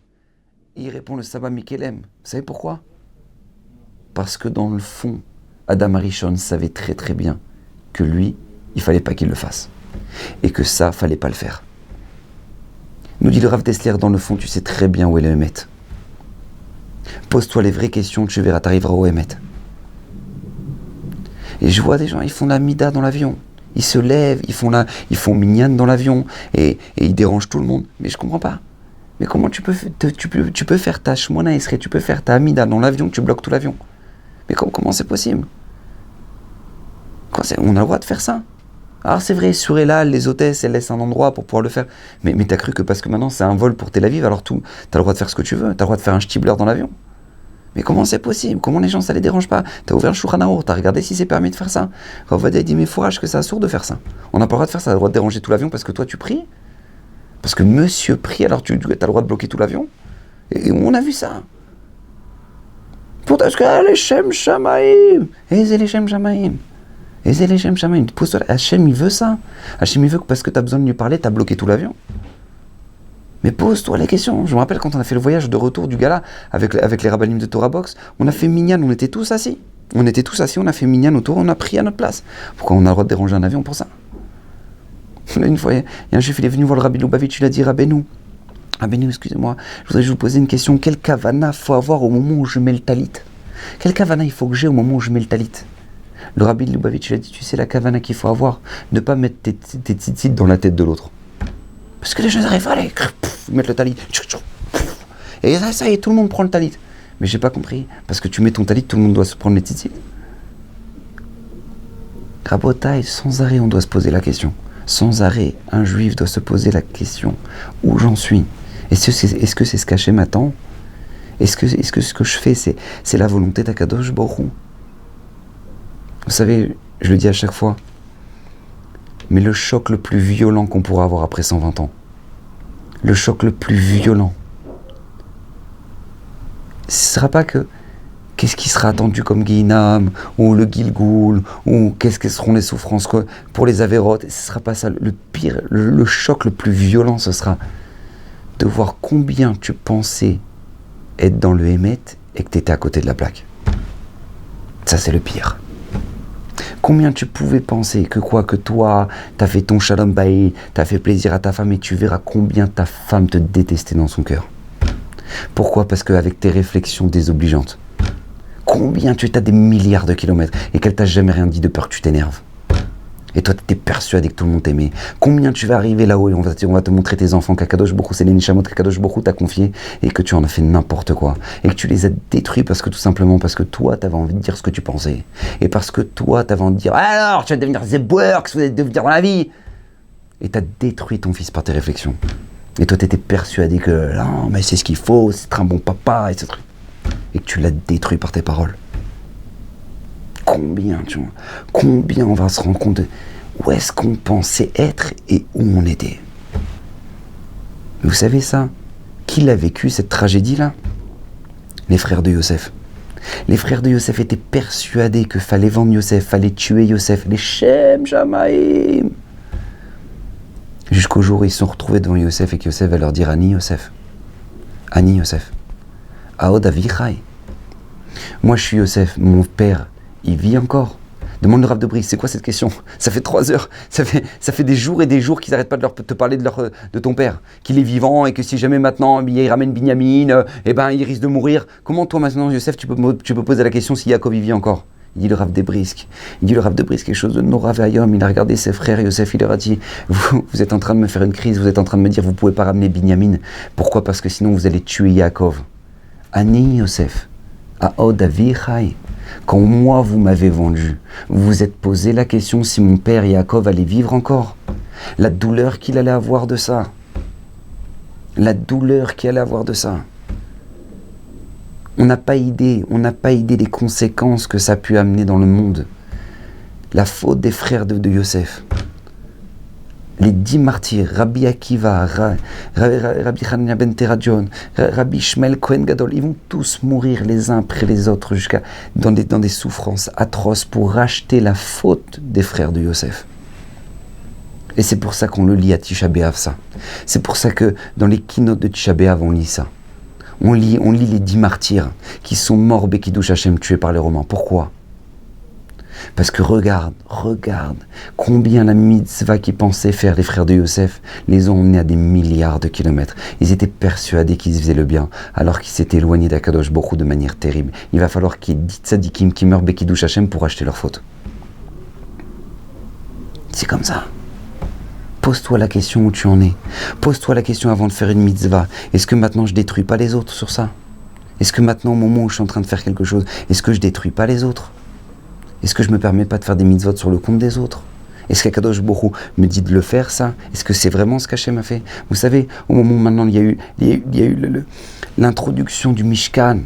Il répond le Saba Mikelem, vous savez pourquoi? Parce que dans le fond, Adam Arishon savait très très bien que lui, il fallait pas qu'il le fasse. Et que ça, fallait pas le faire. Nous dit le Rav Dessler, dans le fond, tu sais très bien où est le Hémet. Pose-toi les vraies questions, tu verras, t'arriveras au Hémet. Et je vois des gens, ils font la mida dans l'avion. Ils se lèvent, ils font minyan dans l'avion, et ils dérangent tout le monde. Mais je comprends pas. Mais comment tu peux faire ta shmona esrei, tu peux faire ta amida dans l'avion, tu bloques tout l'avion. Mais comment c'est possible? On a le droit de faire ça? Alors c'est vrai, sur Elal, les hôtesses, elles laissent un endroit pour pouvoir le faire. Mais t'as cru que parce que maintenant c'est un vol pour Tel Aviv, alors t'as le droit de faire ce que tu veux, t'as le droit de faire un shtibler dans l'avion. Mais comment c'est possible? Comment les gens ça les dérange pas? T'as ouvert le Shulchan Aruch, t'as regardé si c'est permis de faire ça. Rav Ovadia dit mais fourrage que c'est assourd de faire ça. On n'a pas le droit de faire ça, t'as le droit de déranger tout l'avion parce que toi tu pries? Parce que monsieur prie, alors tu as le droit de bloquer tout l'avion? Et on a vu ça. Pourtant, parce que les Shem Shamaim, et c'est les Shem Shamaim. Et c'est les Shem Shamaim. Pose-toi, Hachem il veut ça. Hachem il veut que parce que tu as besoin de lui parler, tu as bloqué tout l'avion. Mais pose-toi les questions. Je me rappelle quand on a fait le voyage de retour du gala avec les rabbinim de Torah Box, on a fait minyan, on était tous assis. On a fait minyan autour, on a pris à notre place. Pourquoi on a le droit de déranger un avion pour ça? Une fois, il y a un juif, il est venu voir le Rabbi Lubavitch, il a dit Rabbeinu, excusez-moi, je voudrais vous poser une question. Quel kavana faut avoir au moment où je mets le talit? Quel kavana il faut que j'ai au moment où je mets le talit? Le Rabbi Lubavitch, il a dit, tu sais la kavana qu'il faut avoir, ne pas mettre tes tzitzit dans la tête de l'autre. Parce que les gens arrivent à aller mettre le talit. Et ça y est, tout le monde prend le talit. Mais j'ai pas compris, parce que tu mets ton talit, tout le monde doit se prendre les tzitzit. Rabotaï, sans arrêt, on doit se poser la question. Sans arrêt, un juif doit se poser la question. Où j'en suis? Est-ce que c'est ce qu'Hachem m'attend? Est-ce que ce que je fais, c'est la volonté d'Akadosh Baruch Hu? Vous savez, je le dis à chaque fois, mais le choc le plus violent qu'on pourra avoir après 120 ans, le choc le plus violent, ce ne sera pas que qu'est-ce qui sera attendu comme Guinam, ou le Gilgoul, ou qu'est-ce que seront les souffrances pour les Avérotes. Ce ne sera pas ça. Le pire, le choc le plus violent, ce sera de voir combien tu pensais être dans le Hémet et que tu étais à côté de la plaque. Ça, c'est le pire. Combien tu pouvais penser que toi, t'as fait ton shalom bayit, t'as fait plaisir à ta femme et tu verras combien ta femme te détestait dans son cœur. Pourquoi? Parce qu'avec tes réflexions désobligeantes, combien tu as des milliards de kilomètres et qu'elle t'a jamais rien dit de peur que tu t'énerves. Et toi, tu étais persuadé que tout le monde t'aimait. Combien tu vas arriver là-haut et on va te montrer tes enfants qu'Akadosh Baruch Hu, c'est les Nishamot qu'Akadosh Baruch Hu t'a confié et que tu en as fait n'importe quoi. Et que tu les as détruits parce que tout simplement parce que toi, tu avais envie de dire ce que tu pensais. Et parce que toi, tu avais envie de dire alors, tu vas devenir Zebwer, qu'est-ce que vous allez devenir dans la vie? Et tu as détruit ton fils par tes réflexions. Et toi, tu étais persuadé que non, mais c'est ce qu'il faut, c'est être un bon papa, etc. Et que tu l'as détruit par tes paroles. Combien on va se rendre compte de où est-ce qu'on pensait être et où on était. Vous savez ça? Qui l'a vécu, cette tragédie-là? Les frères de Yosef. Les frères de Yosef étaient persuadés qu'il fallait vendre Yosef, fallait tuer Yosef, les Shem Shamaim. Jusqu'au jour où ils se sont retrouvés devant Yosef et que Yosef va leur dire Ani Yosef, Aod Avichai. Moi je suis Yosef, mon père, il vit encore. Demande le Rav de Brisk, c'est quoi cette question? Ça fait 3 heures, ça fait des jours et des jours qu'ils n'arrêtent pas de te parler de ton père, qu'il est vivant et que si jamais maintenant il ramène Binyamin, il risque de mourir. Comment toi maintenant, Yosef, tu peux poser la question si Yaakov vit encore? Il dit le Rav de Brisk. Quelque chose de Nora Vayom. Il a regardé ses frères, Yosef, il leur a dit vous êtes en train de me faire une crise, vous êtes en train de me dire vous ne pouvez pas ramener Binyamin. Pourquoi? Parce que sinon vous allez tuer Yaakov. Ani Yosef, Aod Avichai. Quand moi vous m'avez vendu, vous vous êtes posé la question si mon père Yaakov allait vivre encore. La douleur qu'il allait avoir de ça. On n'a pas idée des conséquences que ça a pu amener dans le monde. La faute des frères de Yosef. Les 10 martyrs, Rabbi Akiva, Rabbi Hanania ben Teradjon, Rabbi Shmuel Kohen Gadol, ils vont tous mourir les uns après les autres jusqu'à dans des souffrances atroces pour racheter la faute des frères de Yosef. Et c'est pour ça qu'on le lit à Tisha B'Av, ça. C'est pour ça que dans les keynotes de Tisha B'Av, on lit ça. On lit les 10 martyrs qui sont morts Bekidush Hashem, tués par les Romains. Pourquoi? Parce que regarde combien la mitzvah qu'ils pensaient faire les frères de Yosef les ont emmenés à des milliards de kilomètres. Ils étaient persuadés qu'ils faisaient le bien, alors qu'ils s'étaient éloignés d'Akadosh Baruch Hu de manière terrible. Il va falloir qu'il y ait 10 tzadikim qui meurent Bekidush Hashem pour acheter leur faute. C'est comme ça. Pose-toi la question où tu en es. Pose-toi la question avant de faire une mitzvah. Est-ce que maintenant je détruis pas les autres sur ça? Est-ce que maintenant, au moment où je suis en train de faire quelque chose, est-ce que je détruis pas les autres? Est-ce que je me permets pas de faire des mitzvot sur le compte des autres? Est-ce qu'Akadosh Baruch Hu me dit de le faire, ça? Est-ce que c'est vraiment ce qu'Hachem a fait? Vous savez, au moment où maintenant il y a eu l'introduction du Mishkan,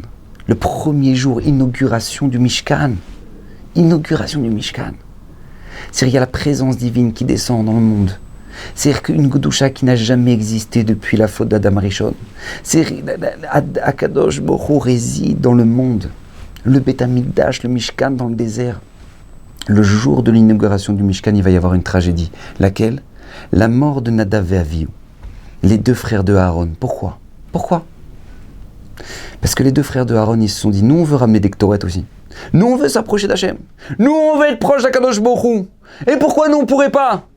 le premier jour, inauguration du Mishkan. C'est-à-dire qu'il y a la présence divine qui descend dans le monde. C'est-à-dire qu'une Godusha qui n'a jamais existé depuis la faute d'Adam Rishon. C'est-à-dire qu'Akadosh Baruch Hu réside dans le monde. Le Beth Amikdash, le Mishkan dans le désert. Le jour de l'inauguration du Mishkan, il va y avoir une tragédie. Laquelle? La mort de Nadav et Avihu, les 2 frères de Aaron. Pourquoi? Parce que les 2 frères de Aaron, ils se sont dit, nous on veut ramener des Ktoret aussi. Nous on veut s'approcher d'Hachem. Nous on veut être proche d'Akadosh Baruch Hu. Et pourquoi nous on pourrait pas?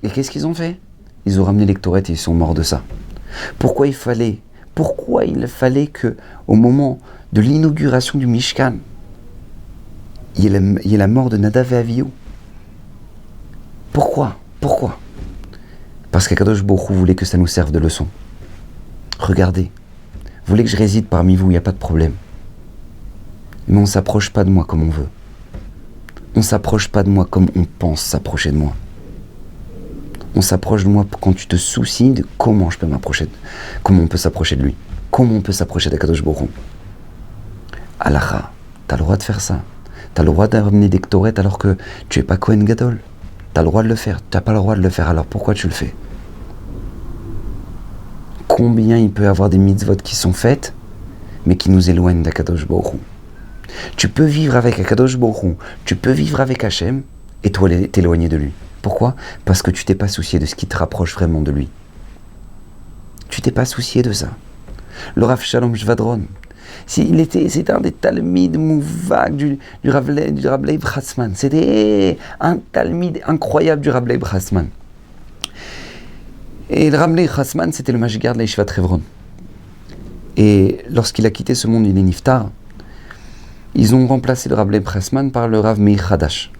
Et qu'est-ce qu'ils ont fait? Ils ont ramené les Ktoret et ils sont morts de ça. Pourquoi il fallait que, au moment de l'inauguration du Mishkan, il y ait la mort de Nadav et Avihu? Pourquoi? Parce qu'Akadosh Baruch Hu voulait que ça nous serve de leçon. Regardez, vous voulez que je réside parmi vous, il n'y a pas de problème. Mais on ne s'approche pas de moi comme on veut. On ne s'approche pas de moi comme on pense s'approcher de moi. On s'approche de moi quand tu te soucies de comment on peut s'approcher de lui. Comment on peut s'approcher d'Akadosh Baruch Hu. Alacha, tu as le droit de faire ça. Tu as le droit d'amener des Ktoret alors que tu n'es pas Kohen Gadol. Tu as le droit de le faire. Tu n'as pas le droit de le faire, alors pourquoi tu le fais? Combien il peut y avoir des mitzvot qui sont faites, mais qui nous éloignent d'Akadosh Baruch Hu. Tu peux vivre avec Akadosh Baruch Hu, tu peux vivre avec Hachem, et toi t'éloigner de lui. Pourquoi? Parce que tu t'es pas soucié de ce qui te rapproche vraiment de lui. Tu t'es pas soucié de ça. Le Rav Shalom Shvadron, c'était un des talmides mouvak du Rav Leib Chatzman. C'était un talmide incroyable du Rav Leib Chatzman. Et le Rav Leib Chatzman, c'était le Mashgiach de la Yeshivat Hebron. Et lorsqu'il a quitté ce monde, il est niftar, ils ont remplacé le Rav Leib Strassman par le Rav Meir Hadash.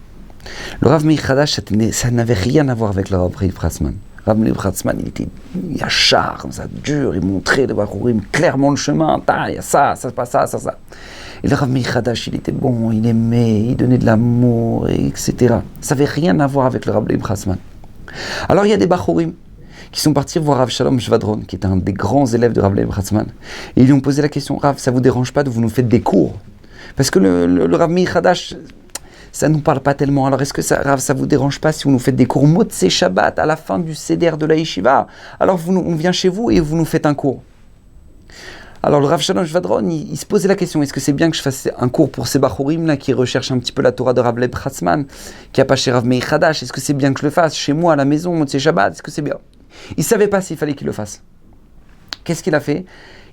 Le Rav Meir Hadash, ça n'avait rien à voir avec le Rav Leib Strassman. Rav Leib Strassman, il était yachar, comme ça, dur, il montrait le Bachurim clairement le chemin, il y a ça, ça se passe ça. Et le Rav Meir Hadash, il était bon, il aimait, il donnait de l'amour, etc. Ça n'avait rien à voir avec le Rav Leib Strassman. Alors il y a des Bachurim qui sont partis voir Rav Shalom Shvadron, qui est un des grands élèves de Rav Leib Strassman, et ils lui ont posé la question, Rav, ça vous dérange pas de vous nous faites des cours? Parce que le Rav Meir Hadash, ça ne nous parle pas tellement. Alors est-ce que ça, Rav, ça vous dérange pas si vous nous faites des cours Motzei Shabbat à la fin du Seder de la Yeshiva? Alors on vient chez vous et vous nous faites un cours. Alors le Rav Shalom Shvadron, il se posait la question, est-ce que c'est bien que je fasse un cours pour ces Bachurim là qui recherchent un petit peu la Torah de Rav Leib Strassman, qui a pas chez Rav Meir Hadash? Est-ce que c'est bien que je le fasse chez moi à la maison, Motzei Shabbat? Est-ce que c'est bien? Il savait pas s'il fallait qu'il le fasse. Qu'est-ce qu'il a fait?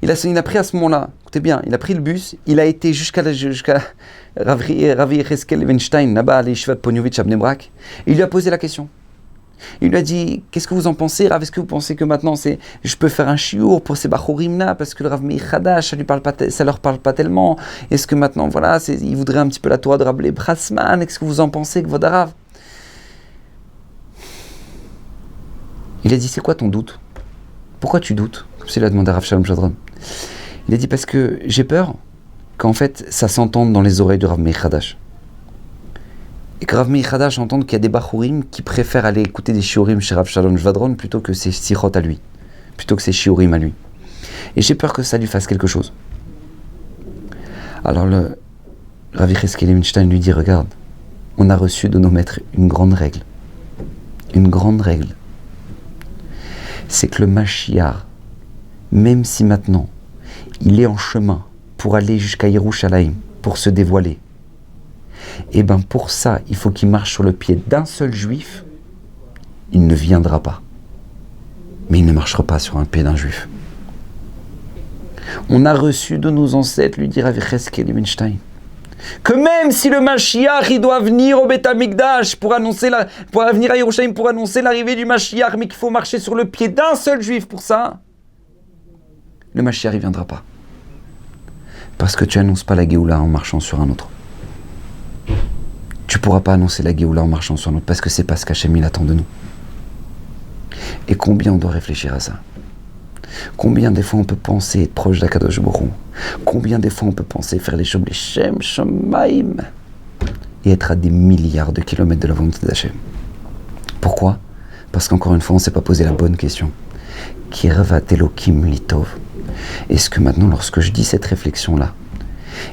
Il a pris à ce moment-là, écoutez bien, il a pris le bus, il a été jusqu'à Rav Yecheskel Levenstein, là-bas à l'Yeshiva de Ponyovitch à Bnei Brak, et il lui a posé la question. Il lui a dit, qu'est-ce que vous en pensez, Rav? Est-ce que vous pensez que maintenant je peux faire un shiur pour ces Bachurim-là, parce que le Rav Meir Hadash, ça leur parle pas tellement? Est-ce que maintenant, voilà, il voudrait un petit peu la Torah de Rav Leib Strassman? Qu'est-ce que vous en pensez, Kvod Harav? Il a dit, c'est quoi ton doute? Pourquoi tu doutes? Comme s'il a demandé à Rav Shalom Shvadron. Il a dit, parce que j'ai peur qu'en fait, ça s'entende dans les oreilles de Rav Meir Hadash. Et que Rav Meir Hadash entende qu'il y a des Bachurim qui préfèrent aller écouter des shiurim chez Rav Shalom Shvadron plutôt que ses sichot à lui, plutôt que ses shiurim à lui. Et j'ai peur que ça lui fasse quelque chose. Alors le Rav Yecheskel Levenstein lui dit, regarde, on a reçu de nos maîtres une grande règle. Une grande règle. C'est que le Mashiach, même si maintenant, il est en chemin pour aller jusqu'à Yerushalayim, pour se dévoiler, et bien pour ça, il faut qu'il marche sur le pied d'un seul juif, il ne viendra pas. Mais il ne marchera pas sur un pied d'un juif. On a reçu de nos ancêtres, lui dit Rav Yecheskel Levenstein, que même si le Mashiach, il doit venir au Beth Amikdash pour venir à Yerushalayim pour annoncer l'arrivée du Mashiach, mais qu'il faut marcher sur le pied d'un seul juif pour ça, le Mashiach, il ne viendra pas. Parce que tu n'annonces pas la Géoula en marchant sur un autre. Tu ne pourras pas annoncer la Géoula en marchant sur un autre, parce que c'est pas ce qu'Hachem il attend de nous. Et combien on doit réfléchir à ça? Combien des fois on peut penser être proche d'Akadosh Baruch Hu? Combien des fois on peut penser faire les choses, les Shem, Shamaim, et être à des milliards de kilomètres de la volonté d'Hachem? Pourquoi? Parce qu'encore une fois, on ne s'est pas posé la bonne question. Kirvat Elokim Litov. Est-ce que maintenant, lorsque je dis cette réflexion-là,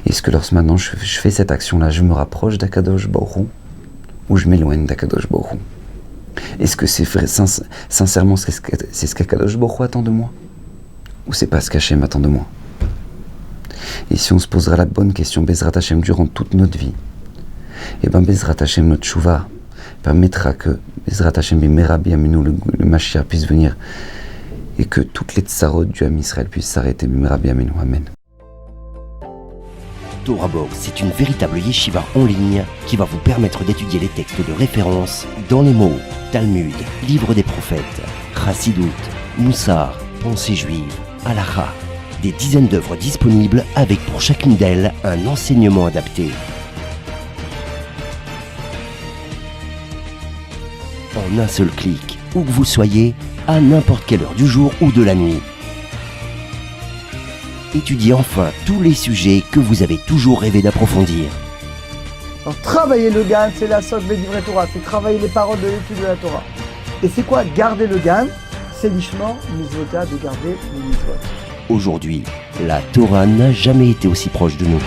est-ce que lorsque maintenant je fais cette action-là, je me rapproche d'Akadosh Baruch Hu, ou je m'éloigne d'Akadosh Baruch Hu? Est-ce que c'est sincèrement c'est ce qu'Akadosh Baruch Hu attend de moi? Ou c'est pas ce qu'Hachem attend de moi? Et si on se posera la bonne question, Bezrat Hashem, durant toute notre vie, et bien Bezrat Hashem, notre Tchouva, permettra que Bezrat Hashem, Merabi Aminu, le Mashiach puisse venir, et que toutes les tsarot du Ham Israël puissent s'arrêter, Merabi Aminu. Amen. Torah Box, c'est une véritable yeshiva en ligne qui va vous permettre d'étudier les textes de référence dans les mots Talmud, Livre des prophètes, Chassidut, Moussar, Pensée juive, Halakha. Des dizaines d'œuvres disponibles avec pour chacune d'elles un enseignement adapté. En un seul clic, où que vous soyez, à n'importe quelle heure du jour ou de la nuit. Étudiez enfin tous les sujets que vous avez toujours rêvé d'approfondir. Alors, travailler le GAN, c'est la source des livrets Torah, c'est travailler les paroles de l'étude de la Torah. Et c'est quoi garder le GAN? C'est l'ishma, mitzvota, de garder les mitzvot. Aujourd'hui, la Torah n'a jamais été aussi proche de nous.